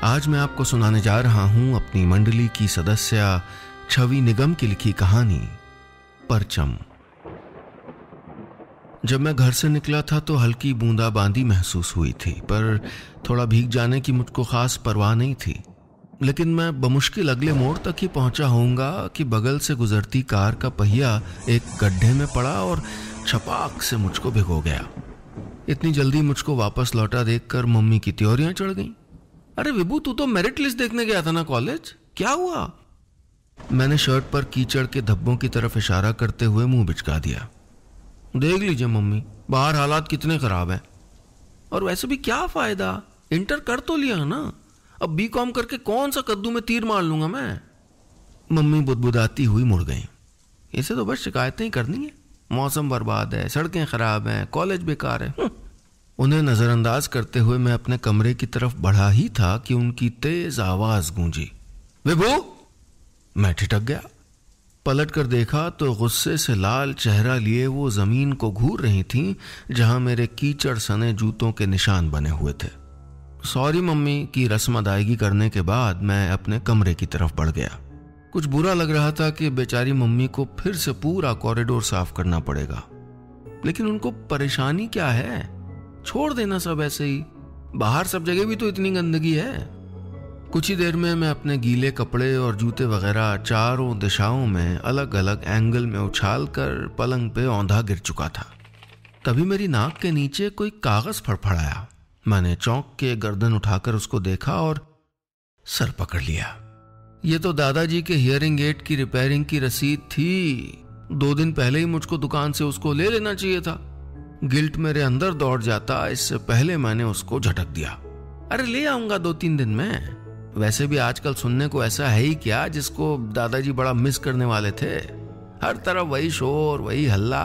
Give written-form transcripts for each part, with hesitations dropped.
आज मैं आपको सुनाने जा रहा हूं अपनी मंडली की सदस्य छवि निगम की लिखी कहानी परचम। जब मैं घर से निकला था तो हल्की बूंदाबांदी महसूस हुई थी, पर थोड़ा भीग जाने की मुझको खास परवाह नहीं थी। लेकिन मैं बमुश्किल अगले मोड़ तक ही पहुंचा होऊंगा कि बगल से गुजरती कार का पहिया एक गड्ढे में पड़ा और छपाक से मुझको भिगो गया। इतनी जल्दी मुझको वापस लौटा देखकर मम्मी की त्योरियां चढ़ गईं। अरे विभू, तू तो मेरिट लिस्ट देखने गया था ना कॉलेज, क्या हुआ? मैंने शर्ट पर कीचड़ के धब्बों की तरफ इशारा करते हुए मुंह बिचका दिया। देख लीजिए मम्मी, बाहर हालात कितने खराब हैं। और वैसे भी क्या फायदा, इंटर कर तो लिया ना, अब बीकॉम करके कौन सा कद्दू में तीर मार लूंगा मैं। मम्मी बुदबुदाती हुई मुड़ गई। इसे तो बस शिकायतें ही करनी है, मौसम बर्बाद है, सड़कें खराब हैं, कॉलेज बेकार है। उन्हें नजरअंदाज करते हुए मैं अपने कमरे की तरफ बढ़ा ही था कि उनकी तेज आवाज गूंजी, विभू। मैं ठिठक गया। पलट कर देखा तो गुस्से से लाल चेहरा लिए वो जमीन को घूर रही थीं जहां मेरे कीचड़ सने जूतों के निशान बने हुए थे। सॉरी मम्मी की रस्म अदायगी करने के बाद मैं अपने कमरे की तरफ बढ़ गया। कुछ बुरा लग रहा था कि बेचारी मम्मी को फिर से पूरा कॉरिडोर साफ करना पड़ेगा, लेकिन उनको परेशानी क्या है, छोड़ देना सब ऐसे ही। बाहर सब जगह भी तो इतनी गंदगी है। कुछ ही देर में मैं अपने गीले कपड़े और जूते वगैरह चारों दिशाओं में अलग अलग एंगल में उछाल कर पलंग पे औंधा गिर चुका था। तभी मेरी नाक के नीचे कोई कागज फड़फड़ाया। मैंने चौंक के गर्दन उठाकर उसको देखा और सर पकड़ लिया। ये तो दादाजी के हियरिंग एड की रिपेयरिंग की रसीद थी। 2 दिन पहले ही मुझको दुकान से उसको ले लेना चाहिए था। गिल्ट मेरे अंदर दौड़ जाता, इससे पहले मैंने उसको झटक दिया। अरे ले आऊंगा 2-3 दिन में। वैसे भी आजकल सुनने को ऐसा है ही क्या जिसको दादाजी बड़ा मिस करने वाले थे। हर तरफ वही शोर, वही हल्ला।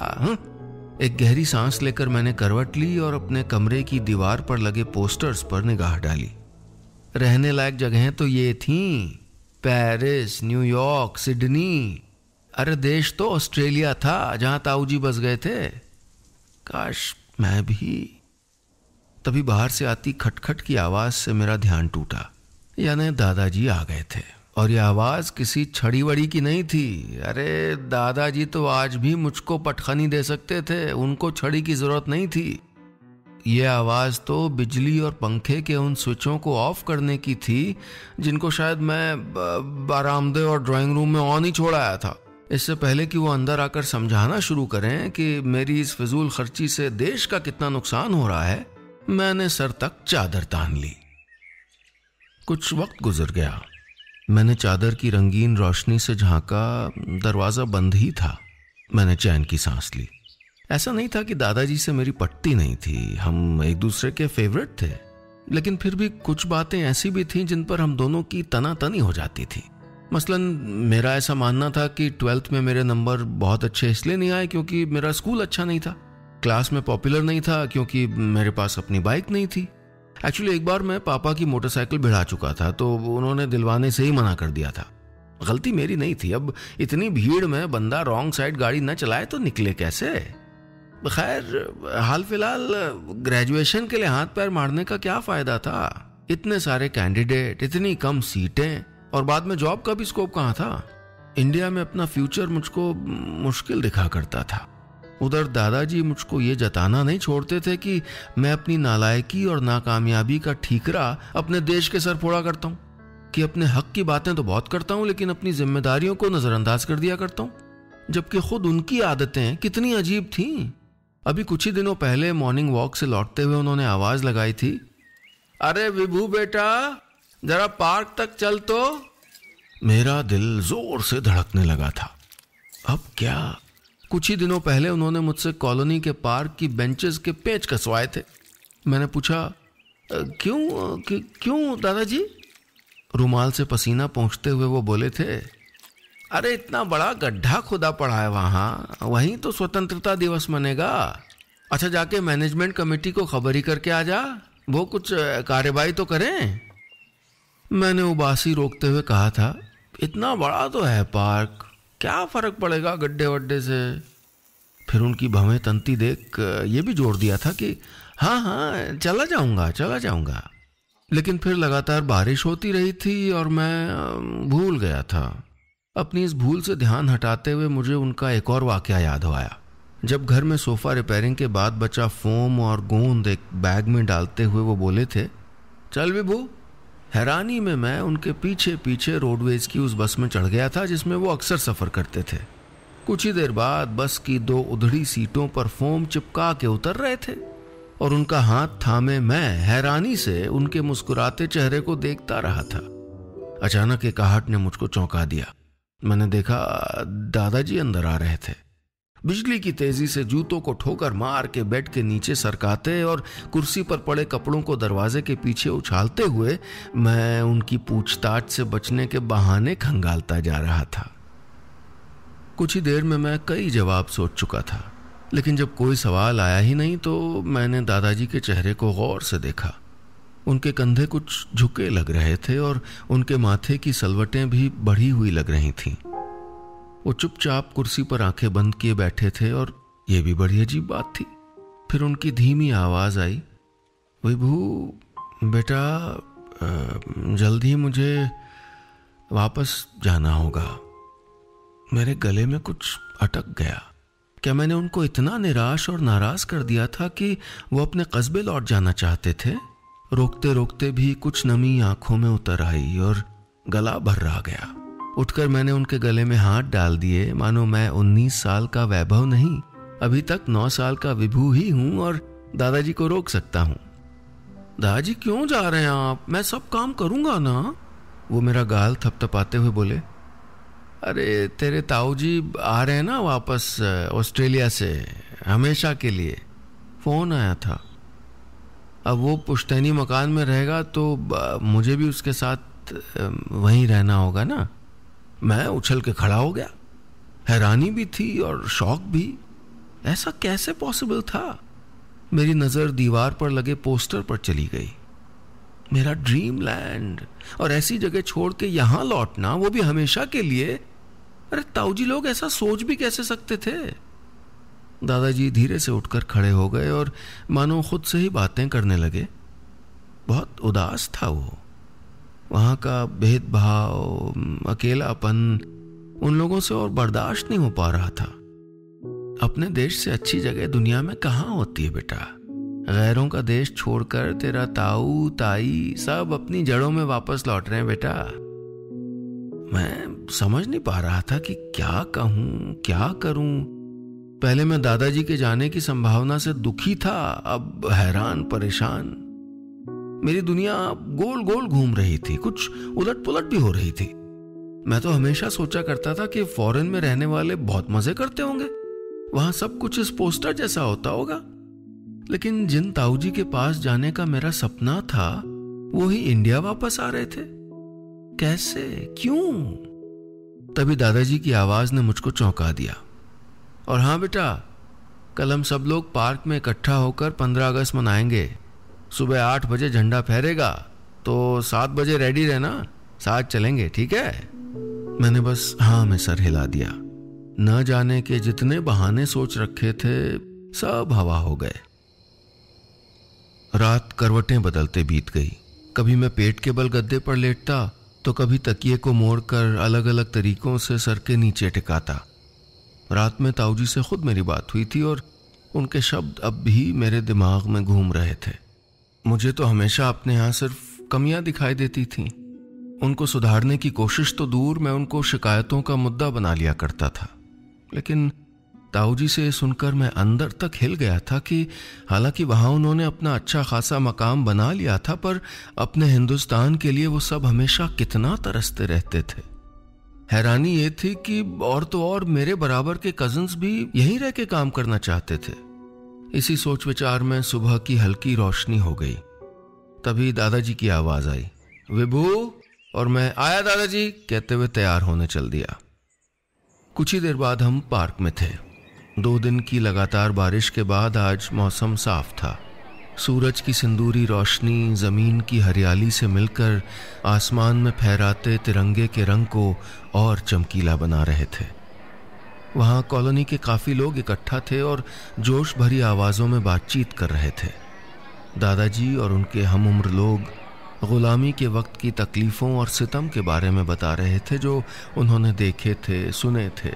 एक गहरी सांस लेकर मैंने करवट ली और अपने कमरे की दीवार पर लगे पोस्टर्स पर निगाह डाली। रहने लायक जगहें तो ये थीं, पेरिस, न्यूयॉर्क, सिडनी। अरे देश तो ऑस्ट्रेलिया था जहां ताऊजी बस गए थे। काश मैं भी। तभी बाहर से आती खटखट की आवाज से मेरा ध्यान टूटा, यानी दादाजी आ गए थे। और यह आवाज किसी छड़ी वड़ी की नहीं थी। अरे दादाजी तो आज भी मुझको पटखनी दे सकते थे, उनको छड़ी की जरूरत नहीं थी। यह आवाज तो बिजली और पंखे के उन स्विचों को ऑफ करने की थी जिनको शायद मैं बरामदे और ड्राइंग रूम में ऑन ही छोड़ आया था। इससे पहले कि वो अंदर आकर समझाना शुरू करें कि मेरी इस फिजूल खर्ची से देश का कितना नुकसान हो रहा है, मैंने सर तक चादर तान ली। कुछ वक्त गुजर गया। मैंने चादर की रंगीन रोशनी से झांका, दरवाजा बंद ही था। मैंने चैन की सांस ली। ऐसा नहीं था कि दादाजी से मेरी पटती नहीं थी, हम एक दूसरे के फेवरेट थे, लेकिन फिर भी कुछ बातें ऐसी भी थीं जिन पर हम दोनों की तनातनी हो जाती थी। मसलन मेरा ऐसा मानना था कि 12th में मेरे नंबर बहुत अच्छे इसलिए नहीं आए क्योंकि मेरा स्कूल अच्छा नहीं था, क्लास में पॉपुलर नहीं था क्योंकि मेरे पास अपनी बाइक नहीं थी। एक्चुअली एक बार मैं पापा की मोटरसाइकिल भिड़ा चुका था तो उन्होंने दिलवाने से ही मना कर दिया था। गलती मेरी नहीं थी। अब इतनी भीड़ में बंदा रॉन्ग साइड गाड़ी न चलाए तो निकले कैसे। खैर, हाल फिलहाल ग्रेजुएशन के लिए हाथ पैर मारने का क्या फायदा था। इतने सारे कैंडिडेट, इतनी कम सीटें, और बाद में जॉब का भी स्कोप कहाँ था। इंडिया में अपना फ्यूचर मुझको मुश्किल दिखा करता था। उधर दादाजी मुझको ये जताना नहीं छोड़ते थे कि मैं अपनी नालायकी और नाकामयाबी का ठीकरा अपने देश के सर फोड़ा करता हूँ, कि अपने हक की बातें तो बहुत करता हूँ लेकिन अपनी जिम्मेदारियों को नजरअंदाज कर दिया करता हूँ, जबकि खुद उनकी आदतें कितनी अजीब थीं। अभी कुछ ही दिनों पहले मॉर्निंग वॉक से लौटते हुए उन्होंने आवाज लगाई थी, अरे विभू बेटा, जरा पार्क तक चल तो। मेरा दिल जोर से धड़कने लगा था। अब क्या? कुछ ही दिनों पहले उन्होंने मुझसे कॉलोनी के पार्क की बेंचेस के पेच कसवाए थे। मैंने पूछा, क्यों दादाजी? रुमाल से पसीना पोंछते हुए वो बोले थे, अरे इतना बड़ा गड्ढा खुदा पड़ा है वहां, वहीं तो स्वतंत्रता दिवस मनेगा। अच्छा, जाके मैनेजमेंट कमेटी को खबर ही करके आ जा, वो कुछ कार्यवाही तो करें। मैंने उबासी रोकते हुए कहा था, इतना बड़ा तो है पार्क, क्या फर्क पड़ेगा गड्ढे वड्ढे से। फिर उनकी भवें तंती देख ये भी जोड़ दिया था कि हाँ चला जाऊंगा। लेकिन फिर लगातार बारिश होती रही थी और मैं भूल गया था। अपनी इस भूल से ध्यान हटाते हुए मुझे उनका एक और वाकया याद आया। जब घर में सोफा रिपेयरिंग के बाद बचा फोम और गोंद एक बैग में डालते हुए वो बोले थे, चल विभू। हैरानी में मैं उनके पीछे पीछे रोडवेज की उस बस में चढ़ गया था जिसमें वो अक्सर सफ़र करते थे। कुछ ही देर बाद बस की 2 उधड़ी सीटों पर फोम चिपका के उतर रहे थे और उनका हाथ थामे मैं हैरानी से उनके मुस्कुराते चेहरे को देखता रहा था। अचानक एक आहट ने मुझको चौंका दिया। मैंने देखा दादाजी अंदर आ रहे थे। बिजली की तेजी से जूतों को ठोकर मार के बेड के नीचे सरकाते और कुर्सी पर पड़े कपड़ों को दरवाजे के पीछे उछालते हुए मैं उनकी पूछताछ से बचने के बहाने खंगालता जा रहा था। कुछ ही देर में मैं कई जवाब सोच चुका था, लेकिन जब कोई सवाल आया ही नहीं तो मैंने दादाजी के चेहरे को गौर से देखा। उनके कंधे कुछ झुके लग रहे थे और उनके माथे की सलवटें भी बढ़ी हुई लग रही थीं। वो चुपचाप कुर्सी पर आंखें बंद किए बैठे थे और ये भी बड़ी अजीब बात थी। फिर उनकी धीमी आवाज आई, विभू बेटा, जल्द ही मुझे वापस जाना होगा। मेरे गले में कुछ अटक गया। क्या मैंने उनको इतना निराश और नाराज कर दिया था कि वो अपने कस्बे लौट जाना चाहते थे? रोकते रोकते भी कुछ नमी आंखों में उतर आई और गला भर्रा गया। उठकर मैंने उनके गले में हाथ डाल दिए, मानो मैं 19 साल का वैभव नहीं, अभी तक 9 साल का विभू ही हूं और दादाजी को रोक सकता हूं। दादाजी क्यों जा रहे हैं आप? मैं सब काम करूंगा ना। वो मेरा गाल थपथपाते हुए बोले, अरे तेरे ताऊ जी आ रहे हैं ना वापस ऑस्ट्रेलिया से, हमेशा के लिए। फोन आया था। अब वो पुश्तैनी मकान में रहेगा तो मुझे भी उसके साथ वहीं रहना होगा ना। मैं उछल के खड़ा हो गया। हैरानी भी थी और शौक भी। ऐसा कैसे पॉसिबल था? मेरी नजर दीवार पर लगे पोस्टर पर चली गई। मेरा ड्रीम लैंड, और ऐसी जगह छोड़ के यहां लौटना, वो भी हमेशा के लिए। अरे ताऊजी लोग ऐसा सोच भी कैसे सकते थे? दादाजी धीरे से उठकर खड़े हो गए और मानो खुद से ही बातें करने लगे। बहुत उदास था वो। वहां का भेदभाव, अकेलापन उन लोगों से और बर्दाश्त नहीं हो पा रहा था। अपने देश से अच्छी जगह दुनिया में कहाँ होती है बेटा। गैरों का देश छोड़कर तेरा ताऊ ताई सब अपनी जड़ों में वापस लौट रहे हैं बेटा। मैं समझ नहीं पा रहा था कि क्या कहूं, क्या करूं। पहले मैं दादाजी के जाने की संभावना से दुखी था, अब हैरान परेशान। मेरी दुनिया गोल गोल घूम रही थी, कुछ उलट पुलट भी हो रही थी। मैं तो हमेशा सोचा करता था कि फॉरेन में रहने वाले बहुत मजे करते होंगे, वहां सब कुछ इस पोस्टर जैसा होता होगा। लेकिन जिन ताऊजी के पास जाने का मेरा सपना था, वो ही इंडिया वापस आ रहे थे। कैसे, क्यों? तभी दादाजी की आवाज ने मुझको चौंका दिया। और हाँ बेटा, कल हम सब लोग पार्क में इकट्ठा होकर 15 अगस्त मनाएंगे। सुबह 8 बजे झंडा फहरेगा, तो 7 बजे रेडी रहना, साथ चलेंगे, ठीक है? मैंने बस हाँ में सर हिला दिया। न जाने के जितने बहाने सोच रखे थे सब हवा हो गए। रात करवटें बदलते बीत गई। कभी मैं पेट के बल गद्दे पर लेटता तो कभी तकिए को मोड़कर अलग अलग तरीकों से सर के नीचे टिकाता। रात में ताऊजी से खुद मेरी बात हुई थी और उनके शब्द अब भी मेरे दिमाग में घूम रहे थे। मुझे तो हमेशा अपने यहाँ सिर्फ कमियां दिखाई देती थीं। उनको सुधारने की कोशिश तो दूर, मैं उनको शिकायतों का मुद्दा बना लिया करता था। लेकिन ताऊजी से सुनकर मैं अंदर तक हिल गया था कि हालांकि वहां उन्होंने अपना अच्छा खासा मकाम बना लिया था, पर अपने हिंदुस्तान के लिए वो सब हमेशा कितना तरसते रहते थे। हैरानी ये थी कि और तो और मेरे बराबर के कजिन्स भी यहीं रह के काम करना चाहते थे। इसी सोच विचार में सुबह की हल्की रोशनी हो गई। तभी दादाजी की आवाज आई, विभू। और मैं आया दादाजी कहते हुए तैयार होने चल दिया। कुछ ही देर बाद हम पार्क में थे। 2 दिन की लगातार बारिश के बाद आज मौसम साफ था। सूरज की सिंदूरी रोशनी जमीन की हरियाली से मिलकर आसमान में फहराते तिरंगे के रंग को और चमकीला बना रहे थे। वहां कॉलोनी के काफी लोग इकट्ठा थे और जोश भरी आवाजों में बातचीत कर रहे थे। दादाजी और उनके हम उम्र लोग गुलामी के वक्त की तकलीफ़ों और सितम के बारे में बता रहे थे जो उन्होंने देखे थे, सुने थे।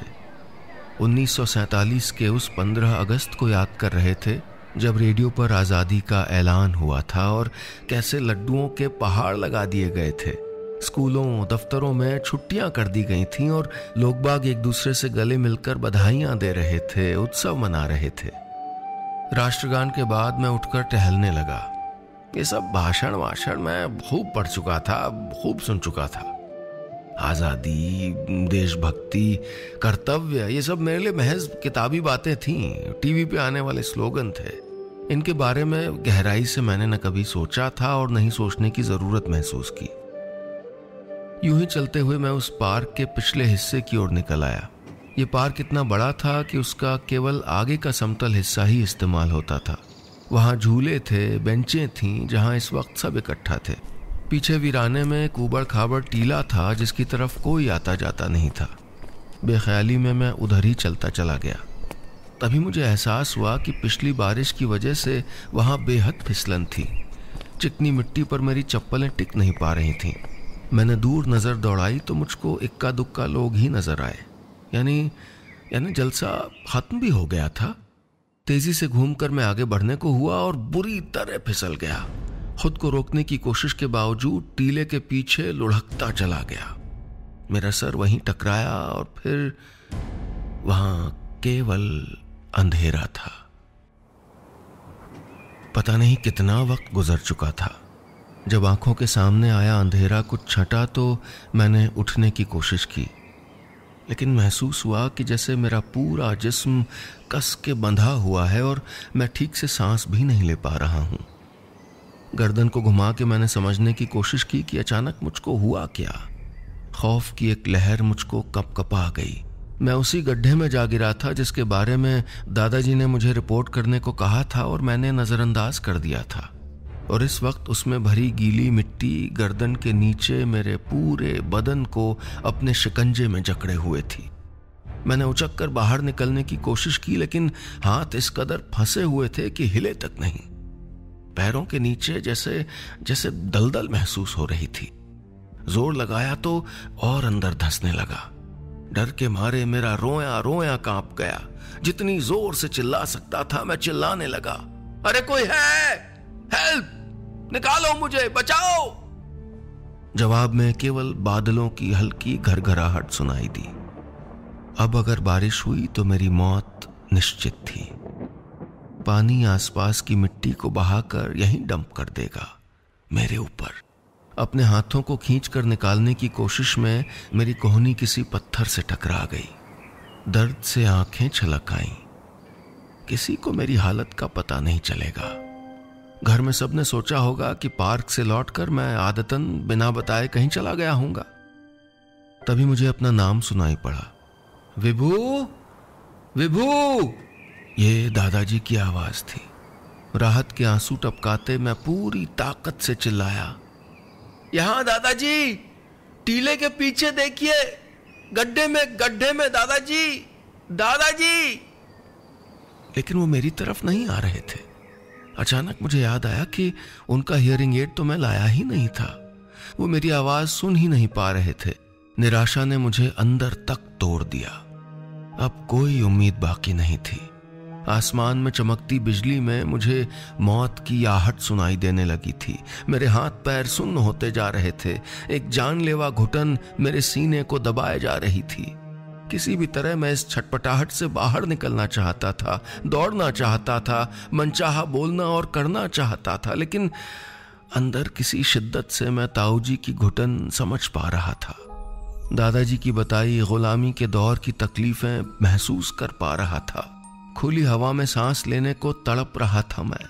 1947 के उस 15 अगस्त को याद कर रहे थे जब रेडियो पर आज़ादी का ऐलान हुआ था और कैसे लड्डुओं के पहाड़ लगा दिए गए थे। स्कूलों दफ्तरों में छुट्टियां कर दी गई थीं और लोग बाग एक दूसरे से गले मिलकर बधाइयां दे रहे थे, उत्सव मना रहे थे। राष्ट्रगान के बाद मैं उठकर टहलने लगा। ये सब भाषण मैं खूब पढ़ चुका था, खूब सुन चुका था। आज़ादी, देशभक्ति, कर्तव्य, ये सब मेरे लिए महज किताबी बातें थीं, टीवी पे आने वाले स्लोगन थे। इनके बारे में गहराई से मैंने न कभी सोचा था और नहीं सोचने की ज़रूरत महसूस की। यूं ही चलते हुए मैं उस पार्क के पिछले हिस्से की ओर निकल आया। ये पार्क इतना बड़ा था कि उसका केवल आगे का समतल हिस्सा ही इस्तेमाल होता था। वहाँ झूले थे, बेंचें थीं जहाँ इस वक्त सब इकट्ठा थे। पीछे वीराने में एक ऊबड़ खाबड़ टीला था जिसकी तरफ कोई आता जाता नहीं था। बेख्याली में मैं उधर ही चलता चला गया। तभी मुझे एहसास हुआ कि पिछली बारिश की वजह से वहाँ बेहद फिसलन थी। चिकनी मिट्टी पर मेरी चप्पलें टिक नहीं पा रही थीं। मैंने दूर नज़र दौड़ाई तो मुझको इक्का दुक्का लोग ही नजर आए। यानी जलसा खत्म भी हो गया था। तेजी से घूमकर मैं आगे बढ़ने को हुआ और बुरी तरह फिसल गया। खुद को रोकने की कोशिश के बावजूद टीले के पीछे लुढ़कता चला गया। मेरा सर वहीं टकराया और फिर वहां केवल अंधेरा था। पता नहीं कितना वक्त गुजर चुका था। जब आंखों के सामने आया अंधेरा कुछ छंटा तो मैंने उठने की कोशिश की, लेकिन महसूस हुआ कि जैसे मेरा पूरा जिस्म कस के बंधा हुआ है और मैं ठीक से सांस भी नहीं ले पा रहा हूं। गर्दन को घुमा के मैंने समझने की कोशिश की कि अचानक मुझको हुआ क्या। खौफ की एक लहर मुझको कपकपा गई। मैं उसी गड्ढे में जा गिरा था जिसके बारे में दादाजी ने मुझे रिपोर्ट करने को कहा था और मैंने नज़रअंदाज कर दिया था। और इस वक्त उसमें भरी गीली मिट्टी गर्दन के नीचे मेरे पूरे बदन को अपने शिकंजे में जकड़े हुए थी। मैंने उचक कर बाहर निकलने की कोशिश की, लेकिन हाथ इस कदर फंसे हुए थे कि हिले तक नहीं। पैरों के नीचे जैसे दलदल महसूस हो रही थी। जोर लगाया तो और अंदर धंसने लगा। डर के मारे मेरा रोया रोया कांप गया। जितनी जोर से चिल्ला सकता था मैं चिल्लाने लगा, अरे कोई है, हेल्प, निकालो मुझे, बचाओ। जवाब में केवल बादलों की हल्की घरघराहट सुनाई दी। अब अगर बारिश हुई तो मेरी मौत निश्चित थी। पानी आसपास की मिट्टी को बहाकर यहीं डंप कर देगा मेरे ऊपर। अपने हाथों को खींचकर निकालने की कोशिश में मेरी कोहनी किसी पत्थर से टकरा गई। दर्द से आंखें छलक आईं। किसी को मेरी हालत का पता नहीं चलेगा। घर में सबने सोचा होगा कि पार्क से लौटकर मैं आदतन बिना बताए कहीं चला गया हूंगा। तभी मुझे अपना नाम सुनाई पड़ा, विभू, विभू। ये दादाजी की आवाज थी। राहत के आंसू टपकाते मैं पूरी ताकत से चिल्लाया, यहां दादाजी, टीले के पीछे देखिए, गड्ढे में दादाजी, दादाजी। लेकिन वो मेरी तरफ नहीं आ रहे थे। अचानक मुझे याद आया कि उनका हियरिंग एड तो मैं लाया ही नहीं था। वो मेरी आवाज सुन ही नहीं पा रहे थे। निराशा ने मुझे अंदर तक तोड़ दिया। अब कोई उम्मीद बाकी नहीं थी। आसमान में चमकती बिजली में मुझे मौत की आहट सुनाई देने लगी थी। मेरे हाथ पैर सुन्न होते जा रहे थे। एक जानलेवा घुटन मेरे सीने को दबाए जा रही थी। किसी भी तरह मैं इस छटपटाहट से बाहर निकलना चाहता था, दौड़ना चाहता था, मनचाहा बोलना और करना चाहता था, लेकिन अंदर किसी शिद्दत से मैं ताऊजी की घुटन समझ पा रहा था। दादाजी की बताई गुलामी के दौर की तकलीफें महसूस कर पा रहा था। खुली हवा में सांस लेने को तड़प रहा था मैं।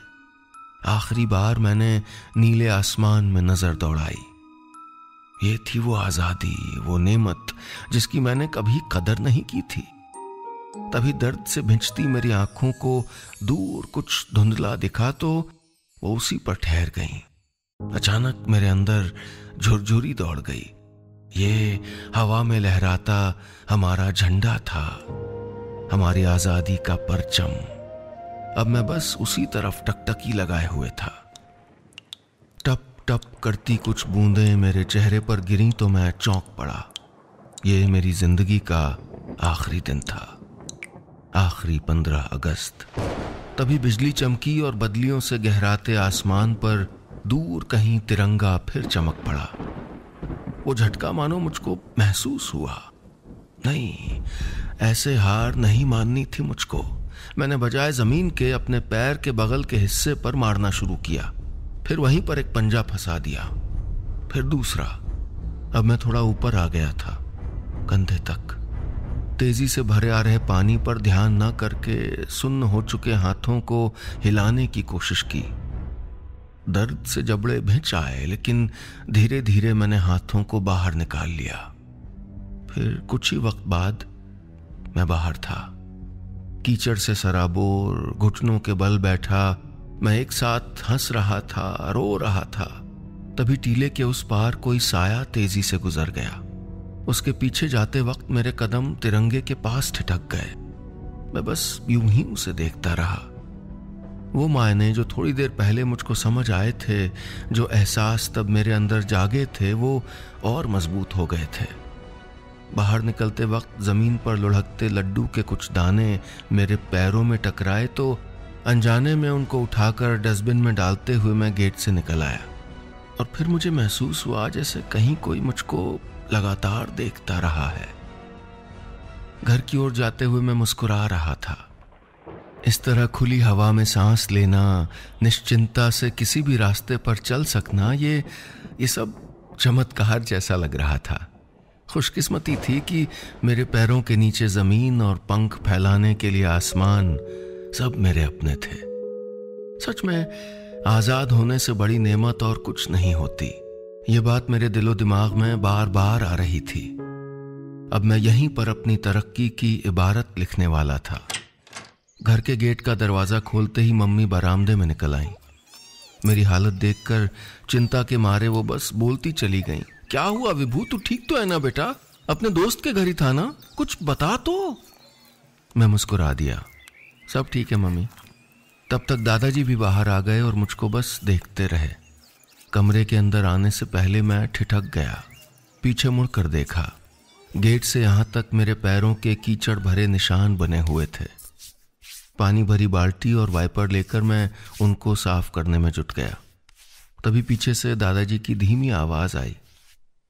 आखिरी बार मैंने नीले आसमान में नजर दौड़ाई। ये थी वो आजादी, वो नेमत जिसकी मैंने कभी कदर नहीं की थी। तभी दर्द से भिंचती मेरी आंखों को दूर कुछ धुंधला दिखा तो वो उसी पर ठहर गई। अचानक मेरे अंदर झुरझुरी दौड़ गई। ये हवा में लहराता हमारा झंडा था, हमारी आजादी का परचम। अब मैं बस उसी तरफ टकटकी लगाए हुए था। टप टप करती कुछ बूंदें मेरे चेहरे पर गिरी तो मैं चौंक पड़ा। ये मेरी जिंदगी का आखिरी दिन था, आखिरी 15 अगस्त। तभी बिजली चमकी और बदलियों से गहराते आसमान पर दूर कहीं तिरंगा फिर चमक पड़ा। वो झटका मानो मुझको महसूस हुआ। नहीं, ऐसे हार नहीं माननी थी मुझको। मैंने बजाय जमीन के अपने पैर के बगल के हिस्से पर मारना शुरू किया, फिर वहीं पर एक पंजा फंसा दिया, फिर दूसरा। अब मैं थोड़ा ऊपर आ गया था, कंधे तक। तेजी से भरे आ रहे पानी पर ध्यान न करके सुन्न हो चुके हाथों को हिलाने की कोशिश की। दर्द से जबड़े भिंच आए, लेकिन धीरे धीरे मैंने हाथों को बाहर निकाल लिया। फिर कुछ ही वक्त बाद मैं बाहर था, कीचड़ से सराबोर, घुटनों के बल बैठा। मैं एक साथ हंस रहा था, रो रहा था। तभी टीले के उस पार कोई साया तेजी से गुजर गया। उसके पीछे जाते वक्त मेरे कदम तिरंगे के पास ठिठक गए। मैं बस यूं ही उसे देखता रहा। वो मायने जो थोड़ी देर पहले मुझको समझ आए थे, जो एहसास तब मेरे अंदर जागे थे, वो और मजबूत हो गए थे। बाहर निकलते वक्त जमीन पर लुढ़कते लड्डू के कुछ दाने मेरे पैरों में टकराए तो अनजाने में उनको उठाकर डस्टबिन में डालते हुए मैं गेट से निकल आया। और फिर मुझे महसूस हुआ जैसे कहीं कोई मुझको लगातार देखता रहा है। घर की ओर जाते हुए मैं मुस्कुरा रहा था। इस तरह खुली हवा में सांस लेना, निश्चिंता से किसी भी रास्ते पर चल सकना, ये सब चमत्कार जैसा लग रहा था। खुशकिस्मती थी कि मेरे पैरों के नीचे जमीन और पंख फैलाने के लिए आसमान सब मेरे अपने थे। सच में आजाद होने से बड़ी नेमत और कुछ नहीं होती। ये बात मेरे दिलो दिमाग में बार बार आ रही थी। अब मैं यहीं पर अपनी तरक्की की इबारत लिखने वाला था। घर के गेट का दरवाजा खोलते ही मम्मी बरामदे में निकल आई। मेरी हालत देखकर चिंता के मारे वो बस बोलती चली गई, क्या हुआ विभू, तू ठीक तो है ना बेटा? अपने दोस्त के घर ही था ना, कुछ बता तो। मैं मुस्कुरा दिया, सब ठीक है मम्मी। तब तक दादाजी भी बाहर आ गए और मुझको बस देखते रहे। कमरे के अंदर आने से पहले मैं ठिठक गया। पीछे मुड़कर देखा। गेट से यहां तक मेरे पैरों के कीचड़ भरे निशान बने हुए थे। पानी भरी बाल्टी और वाइपर लेकर मैं उनको साफ करने में जुट गया। तभी पीछे से दादाजी की धीमी आवाज आई,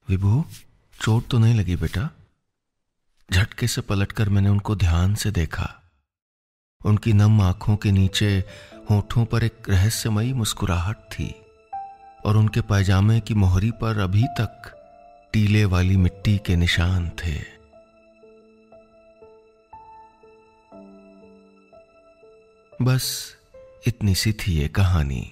विभू, चोट तो नहीं लगी बेटा? झटके से पलटकर मैंने उनको ध्यान से देखा। उनकी नम आंखों के नीचे होठों पर एक रहस्यमयी मुस्कुराहट थी और उनके पायजामे की मोहरी पर अभी तक टीले वाली मिट्टी के निशान थे। बस इतनी सी थी ये कहानी।